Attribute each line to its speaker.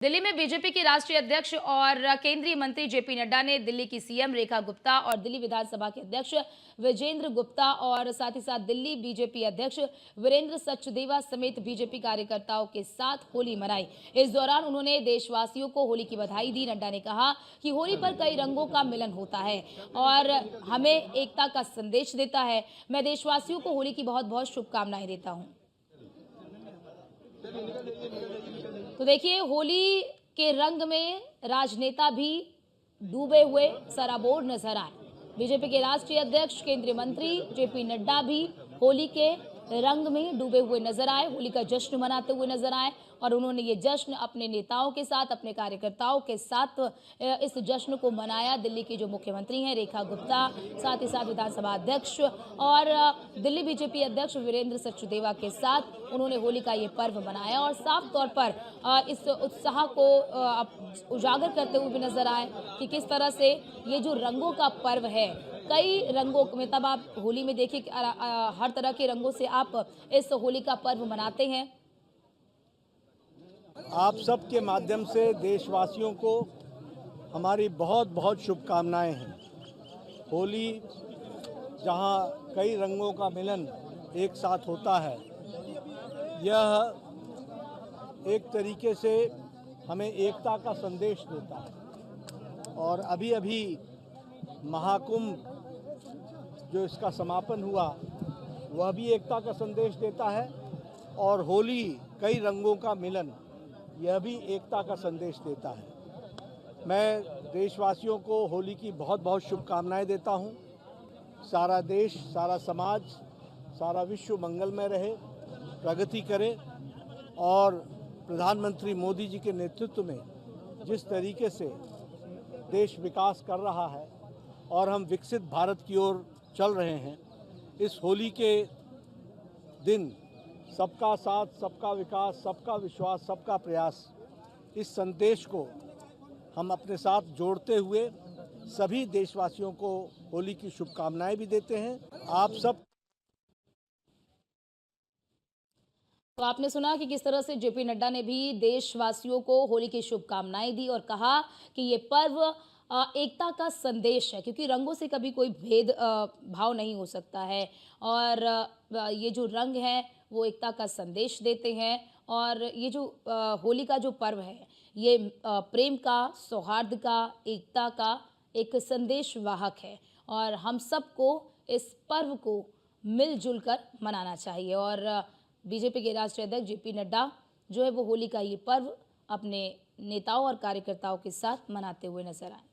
Speaker 1: दिल्ली में बीजेपी के राष्ट्रीय अध्यक्ष और केंद्रीय मंत्री जेपी नड्डा ने दिल्ली की सीएम रेखा गुप्ता और दिल्ली विधानसभा के अध्यक्ष विजेंद्र गुप्ता और साथ ही साथ दिल्ली बीजेपी अध्यक्ष वीरेंद्र सचदेवा समेत बीजेपी कार्यकर्ताओं के साथ होली मनाई। इस दौरान उन्होंने देशवासियों को होली की बधाई दी। नड्डा ने कहा कि होली पर कई रंगों का मिलन होता है और हमें एकता का संदेश देता है। मैं देशवासियों को होली की बहुत बहुत शुभकामनाएं देता हूँ। तो देखिए, होली के रंग में राजनेता भी डूबे हुए सराबोर नजर आए। बीजेपी के राष्ट्रीय अध्यक्ष केंद्रीय मंत्री जेपी नड्डा भी होली के रंग में डूबे हुए नजर आए, होली का जश्न मनाते हुए नजर आए और उन्होंने ये जश्न अपने नेताओं के साथ, अपने कार्यकर्ताओं के साथ इस जश्न को मनाया। दिल्ली की जो मुख्यमंत्री हैं रेखा गुप्ता, साथ ही साथ विधानसभा अध्यक्ष और दिल्ली बीजेपी अध्यक्ष वीरेंद्र सचदेवा के साथ उन्होंने होली का ये पर्व मनाया और साफ तौर पर इस उत्साह को उजागर करते हुए भी नजर आए कि किस तरह से ये जो रंगों का पर्व है, कई रंगों में, तब आप होली में देखिए हर तरह के रंगों से आप इस होली का पर्व मनाते हैं।
Speaker 2: आप सबके माध्यम से देशवासियों को हमारी बहुत बहुत शुभकामनाएं हैं। होली जहां कई रंगों का मिलन एक साथ होता है, यह एक तरीके से हमें एकता का संदेश देता है। और अभी अभी महाकुंभ जो इसका समापन हुआ, वह भी एकता का संदेश देता है और होली कई रंगों का मिलन, यह भी एकता का संदेश देता है। मैं देशवासियों को होली की बहुत बहुत शुभकामनाएं देता हूं। सारा देश, सारा समाज, सारा विश्व मंगलमय रहे, प्रगति करे और प्रधानमंत्री मोदी जी के नेतृत्व में जिस तरीके से देश विकास कर रहा है और हम विकसित भारत की ओर चल रहे हैं, इस होली के दिन सबका साथ, सबका विकास, सबका विश्वास, सबका प्रयास, इस संदेश को हम अपने साथ जोड़ते हुए सभी देशवासियों को होली की शुभकामनाएं भी देते हैं। आप सब
Speaker 1: तो आपने सुना कि किस तरह से जेपी नड्डा ने भी देशवासियों को होली की शुभकामनाएं दी और कहा कि ये पर्व एकता का संदेश है, क्योंकि रंगों से कभी कोई भेद भाव नहीं हो सकता है और ये जो रंग है वो एकता का संदेश देते हैं और ये जो होली का जो पर्व है, ये प्रेम का, सौहार्द का, एकता का एक संदेश वाहक है और हम सबको इस पर्व को मिलजुल कर मनाना चाहिए। और बीजेपी के राष्ट्रीय अध्यक्ष जेपी नड्डा जो है वो होली का ये पर्व अपने नेताओं और कार्यकर्ताओं के साथ मनाते हुए नजर आए।